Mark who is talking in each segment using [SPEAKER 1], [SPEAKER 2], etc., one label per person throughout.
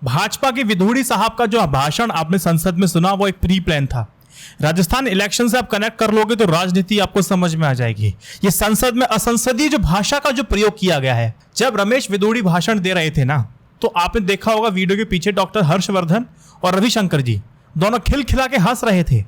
[SPEAKER 1] भाजपा के विधूड़ी साहब का जो भाषण आपने संसद में सुना वो एक प्री प्लान था। राजस्थान इलेक्शन से आप कनेक्ट कर लोगे तो राजनीति आपको समझ में आ जाएगी। ये संसद में असंसदीय जो भाषा का जो प्रयोग किया गया है, जब रमेश विधूड़ी भाषण दे रहे थे ना, तो आपने देखा होगा वीडियो के पीछे डॉक्टर हर्षवर्धन और रविशंकर जी दोनों खिलखिला के हंस रहे थे।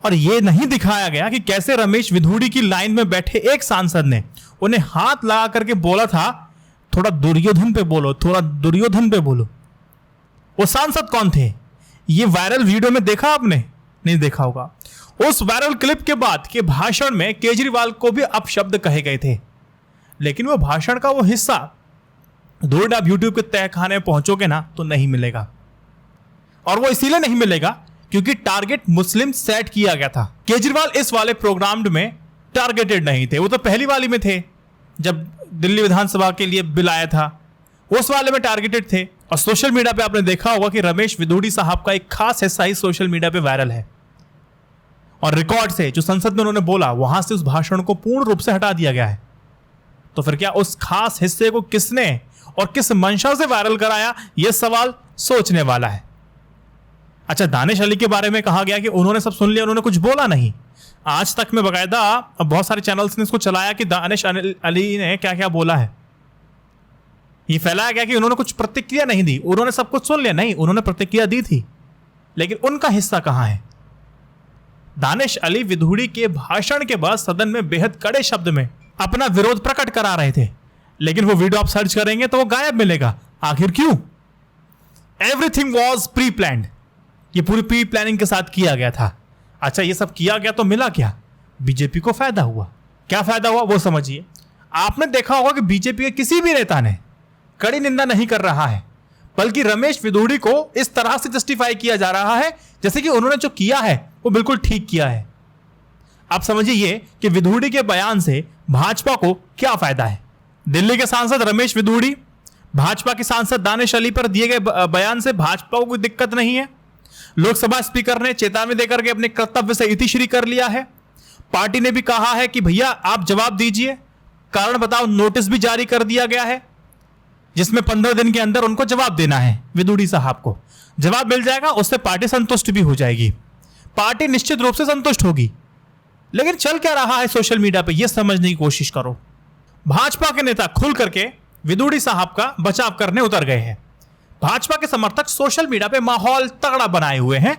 [SPEAKER 1] और ये नहीं दिखाया गया कि कैसे रमेश विधूड़ी की लाइन में बैठे एक सांसद ने उन्हें हाथ लगा करके बोला था, थोड़ा दुर्योधन पे बोलो, थोड़ा दुर्योधन पे बोलो। वो सांसद कौन थे? ये वायरल वीडियो में देखा आपने? नहीं देखा होगा। उस वायरल क्लिप के बाद के भाषण में केजरीवाल को भी अपशब्द कहे गए थे, लेकिन वो भाषण का वो हिस्सा ढूंढ आप यूट्यूब के तहखाने पहुंचोगे ना तो नहीं मिलेगा। और वो इसीलिए नहीं मिलेगा क्योंकि टारगेट मुस्लिम सेट किया गया था। केजरीवाल इस वाले प्रोग्राम में टारगेटेड नहीं थे, वो तो पहली वाली में थे जब दिल्ली विधानसभा के लिए बिल आया था, उस वाले में टारगेटेड थे। और सोशल मीडिया पे आपने देखा होगा कि रमेश विधूड़ी साहब का एक खास हिस्सा ही सोशल मीडिया पे वायरल है। और रिकॉर्ड से जो संसद में उन्होंने बोला वहां से उस भाषण को पूर्ण रूप से हटा दिया गया है। तो फिर क्या उस खास हिस्से को किसने और किस मंशा से वायरल कराया, यह सवाल सोचने वाला है। अच्छा, दानिश अली के बारे में कहा गया कि उन्होंने सब सुन लिया, उन्होंने कुछ बोला नहीं। आज तक में बकायदा अब बहुत सारे चैनल्स ने इसको चलाया कि दानिश अली ने क्या क्या बोला है। ये फैलाया गया कि उन्होंने कुछ प्रतिक्रिया नहीं दी, उन्होंने सब कुछ सुन लिया। नहीं, उन्होंने प्रतिक्रिया दी थी, लेकिन उनका हिस्सा कहां है? दानिश अली विधूड़ी के भाषण के बाद सदन में बेहद कड़े शब्द में अपना विरोध प्रकट करा रहे थे, लेकिन वो वीडियो आप सर्च करेंगे तो वो गायब मिलेगा। आखिर क्यों? Everything was pre planned. ये पूरी प्री प्लानिंग के साथ किया गया था। अच्छा, ये सब किया गया तो मिला क्या? बीजेपी को फायदा हुआ। क्या फायदा हुआ वो समझिए। आपने देखा होगा कि बीजेपी के किसी भी नेता ने कड़ी निंदा नहीं कर रहा है, बल्कि रमेश विधूड़ी को इस तरह से जस्टिफाई किया जा रहा है जैसे कि उन्होंने जो किया है वो बिल्कुल ठीक किया है। आप समझिए ये कि विधूड़ी के बयान से भाजपा को क्या फायदा है। दिल्ली के सांसद रमेश विधूड़ी, भाजपा के सांसद दानिश अली पर दिए गए बयान से भाजपा को कोई दिक्कत नहीं है। लोकसभा स्पीकर ने चेतावनी देकर के अपने कर्तव्य से इतिश्री कर लिया है। पार्टी ने भी कहा है कि भैया आप जवाब दीजिए, कारण बताओ नोटिस भी जारी कर दिया गया है जिसमें 15 दिन के अंदर उनको जवाब देना है। विधूड़ी साहब को जवाब मिल जाएगा, उससे पार्टी संतुष्ट भी हो जाएगी। पार्टी निश्चित रूप से संतुष्ट होगी। लेकिन चल क्या रहा है सोशल मीडिया पे, यह समझने की कोशिश करो। भाजपा के नेता खुल करके विधूड़ी साहब का बचाव करने उतर गए हैं। भाजपा के समर्थक सोशल मीडिया पे माहौल तगड़ा बनाए हुए हैं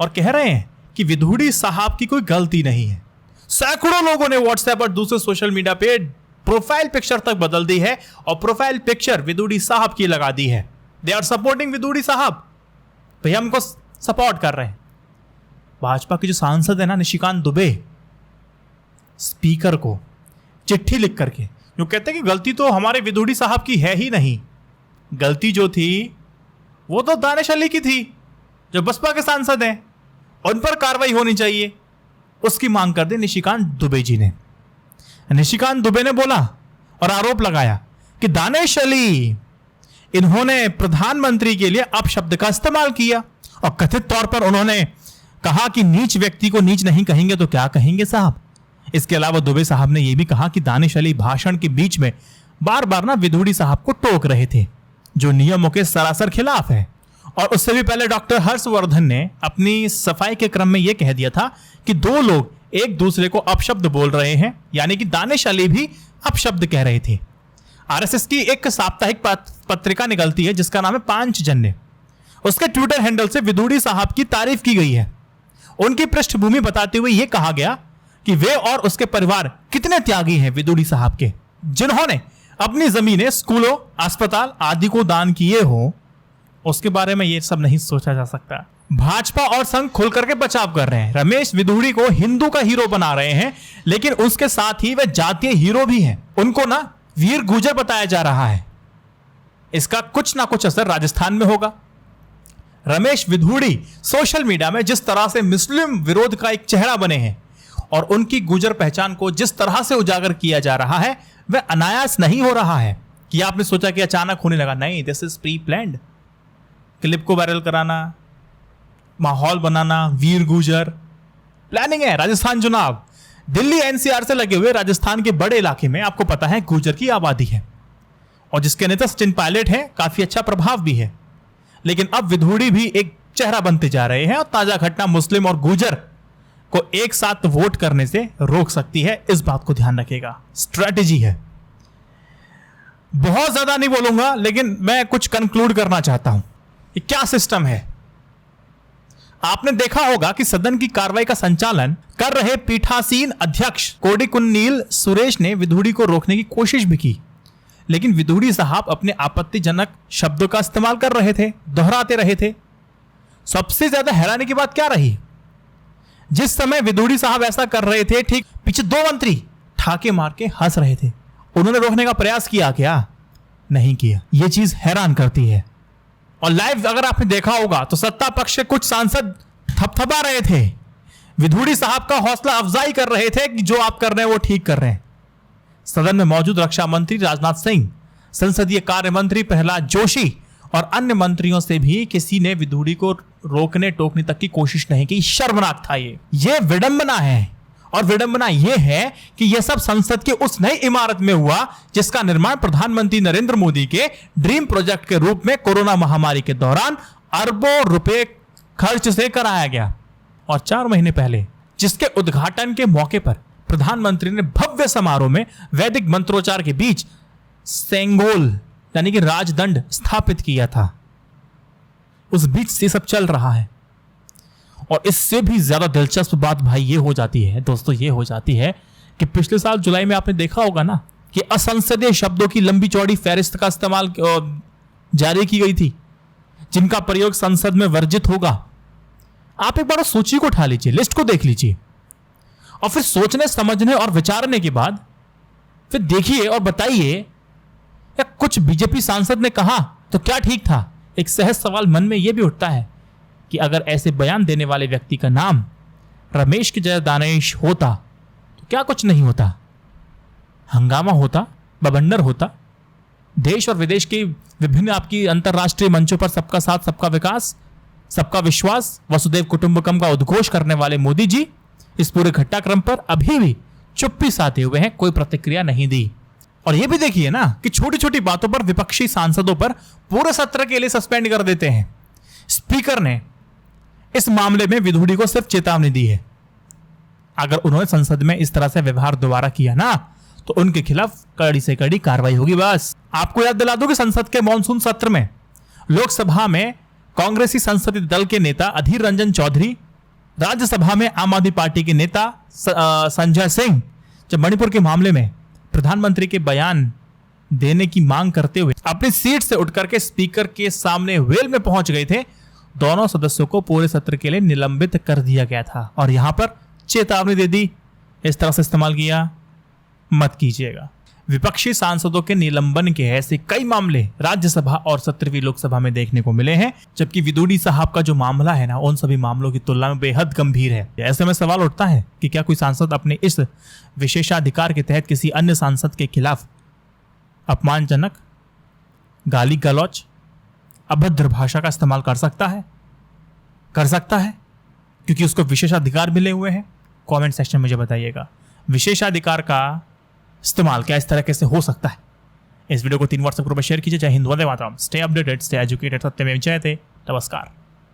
[SPEAKER 1] और कह रहे हैं कि विधूड़ी साहब की कोई गलती नहीं है। सैकड़ों लोगों ने व्हाट्सएप और दूसरे सोशल मीडिया पे प्रोफाइल पिक्चर तक बदल दी है और प्रोफाइल पिक्चर विधूड़ी साहब की लगा दी है। दे आर सपोर्टिंग विधूड़ी साहब, भैया हमको सपोर्ट कर रहे हैं। भाजपा के जो सांसद है ना, निशिकांत दुबे, स्पीकर को चिट्ठी लिख करके जो कहते हैं कि गलती तो हमारे विधूड़ी साहब की है ही नहीं, गलती जो थी वो तो दानिश अली की थी जो बसपा के सांसद हैं, उन पर कार्रवाई होनी चाहिए, उसकी मांग कर दी निशिकांत दुबे जी ने। निशिकांत दुबे ने बोला और आरोप लगाया कि दानिश अली इन्होंने प्रधानमंत्री के लिए अपशब्द का इस्तेमाल किया और कथित तौर पर उन्होंने कहा कि नीच व्यक्ति को नीच नहीं कहेंगे तो क्या कहेंगे साहब। इसके अलावा दुबे साहब ने यह भी कहा कि दानिश अली भाषण के बीच में बार बार ना विधूड़ी साहब को टोक रहे थे, जो नियमों के सरासर खिलाफ है। और उससे भी पहले डॉक्टर हर्षवर्धन ने अपनी सफाई के क्रम में यह कह दिया था कि दो लोग एक दूसरे को अपशब्द बोल रहे हैं, यानी कि दानिश अली भी अपशब्द कह रहे थे। आरएसएस की एक साप्ताहिक पत्रिका निकलती है जिसका नाम है पांचजन्य। उसके ट्विटर हैंडल से विधूड़ी साहब की तारीफ की गई है। उनकी पृष्ठभूमि बताते हुए यह कहा गया कि वे और उसके परिवार कितने त्यागी हैं विधूड़ी साहब के, जिन्होंने अपनी जमीनें स्कूलों, अस्पताल आदि को दान किए हो। उसके बारे में यह सब नहीं सोचा जा सकता। भाजपा और संघ खुल करके बचाव कर रहे हैं। रमेश विधूड़ी को हिंदू का हीरो बना रहे हैं, लेकिन उसके साथ ही वे जातीय हीरो भी हैं। उनको ना वीर गुर्जर बताया जा रहा है। इसका कुछ ना कुछ असर राजस्थान में होगा। रमेश विधूड़ी सोशल मीडिया में जिस तरह से मुस्लिम विरोध का एक चेहरा बने हैं और उनकी गुर्जर पहचान को जिस तरह से उजागर किया जा रहा है, वह अनायास नहीं हो रहा है कि आपने सोचा कि अचानक होने लगा। नहीं, this is pre planned. Clip को वायरल कराना, माहौल बनाना, वीर गुर्जर, प्लानिंग है। राजस्थान चुनाव, दिल्ली एनसीआर से लगे हुए राजस्थान के बड़े इलाके में आपको पता है गुर्जर की आबादी है। और जिसके नेता सचिन पायलट हैं, काफी अच्छा प्रभाव भी है। लेकिन अब विधुड़ी भी एक चेहरा बनते जा रहे हैं और ताजा घटना मुस्लिम और गुर्जर को एक साथ वोट करने से रोक सकती है। इस बात को ध्यान रखिएगा, स्ट्रेटेजी है। बहुत ज्यादा नहीं बोलूंगा, लेकिन मैं कुछ कंक्लूड करना चाहता हूं। ये क्या सिस्टम है? आपने देखा होगा कि सदन की कार्रवाई का संचालन कर रहे पीठासीन अध्यक्ष कोडिकुन्नील सुरेश ने विधुड़ी को रोकने की कोशिश भी की, लेकिन विधुड़ी साहब अपने आपत्तिजनक शब्दों का इस्तेमाल कर रहे थे, दोहराते रहे थे। सबसे ज्यादा हैरानी की बात क्या रही, जिस समय विधुड़ी साहब ऐसा कर रहे थे, ठीक पीछे दो मंत्री ठाके मार के हंस रहे थे। उन्होंने रोकने का प्रयास किया क्या? नहीं किया। यह चीज हैरान करती है। और लाइव अगर आपने देखा होगा तो सत्ता पक्ष के कुछ सांसद थपथपा रहे थे, विधुड़ी साहब का हौसला अफजाई कर रहे थे कि जो आप कर रहे हैं वो ठीक कर रहे हैं। सदन में मौजूद रक्षा मंत्री राजनाथ सिंह, संसदीय कार्य मंत्री प्रहलाद जोशी और अन्य मंत्रियों से भी किसी ने विधुड़ी को रोकने टोकने तक की कोशिश नहीं की। शर्मनाक था ये विडंबना है। और विडंबना यह है कि यह सब संसद की उस नई इमारत में हुआ जिसका निर्माण प्रधानमंत्री नरेंद्र मोदी के ड्रीम प्रोजेक्ट के रूप में कोरोना महामारी के दौरान अरबों रुपए खर्च से कराया गया। और 4 महीने पहले जिसके उद्घाटन के मौके पर प्रधानमंत्री ने भव्य समारोह में वैदिक मंत्रोच्चार के बीच सेंगोल यानी कि राजदंड स्थापित किया था, उस बीच से सब चल रहा है। और इससे भी ज्यादा दिलचस्प बात भाई ये हो जाती है दोस्तों, ये हो जाती है कि पिछले साल जुलाई में आपने देखा होगा ना कि असंसदीय शब्दों की लंबी चौड़ी फहरिस्त का इस्तेमाल जारी की गई थी, जिनका प्रयोग संसद में वर्जित होगा। आप एक बार सूची को उठा लीजिए, लिस्ट को देख लीजिए, और फिर सोचने समझने और विचारने के बाद फिर देखिए और बताइए, या कुछ बीजेपी सांसद ने कहा तो क्या ठीक था? एक सहज सवाल मन में यह भी उठता है कि अगर ऐसे बयान देने वाले व्यक्ति का नाम रमेश की जगह दानिश होता तो क्या कुछ नहीं होता? हंगामा होता, बवंडर होता, देश और विदेश के विभिन्न आपकी अंतरराष्ट्रीय मंचों पर सबका साथ, सबका विकास, सबका विश्वास, वसुदैव कुटुंबकम का उद्घोष करने वाले मोदी जी इस पूरे घटनाक्रम पर अभी भी चुप्पी साधे हुए हैं, कोई प्रतिक्रिया नहीं दी। और यह भी देखिए ना कि छोटी छोटी बातों पर विपक्षी सांसदों पर पूरे सत्र के लिए सस्पेंड कर देते हैं। स्पीकर ने इस मामले में विधुड़ी को सिर्फ चेतावनी दी है, अगर उन्होंने संसद में इस तरह से व्यवहार दोबारा किया ना तो उनके खिलाफ कड़ी से कड़ी कार्रवाई होगी। बस आपको याद दिला दूं कि संसद के मॉनसून सत्र में लोकसभा में कांग्रेसी संसदीय दल के नेता अधीर रंजन चौधरी, राज्यसभा में आम आदमी पार्टी के नेता संजय सिंह जब मणिपुर के मामले में प्रधानमंत्री के बयान देने की मांग करते हुए अपनी सीट से उठकर के स्पीकर के सामने वेल में पहुंच गए थे, दोनों सदस्यों को पूरे सत्र के लिए निलंबित कर दिया गया था। और यहां पर चेतावनी दे दी, इस तरह से इस्तेमाल किया मत कीजिएगा। विपक्षी सांसदों के निलंबन के ऐसे कई मामले राज्यसभा और 17वीं लोकसभा में देखने को मिले हैं, जबकि विधुड़ी साहब का जो मामला है ना, उन सभी मामलों की तुलना में बेहद गंभीर है। ऐसे में सवाल उठता है कि क्या कोई सांसद अपने इस विशेषाधिकार के तहत किसी अन्य सांसद के खिलाफ अपमानजनक, गाली गलौच, अभद्र भाषा का इस्तेमाल कर सकता है? कर सकता है, क्योंकि उसको विशेषाधिकार मिले हुए हैं। कमेंट सेक्शन में मुझे बताइएगा, विशेषाधिकार का इस्तेमाल क्या इस तरह से हो सकता है? इस वीडियो को 3 व्हाट्सएप ग्रुप में शेयर कीजिए। जय Hind, Vande Mataram. Stay updated, stay educated, सत्यमेव जयते। नमस्कार।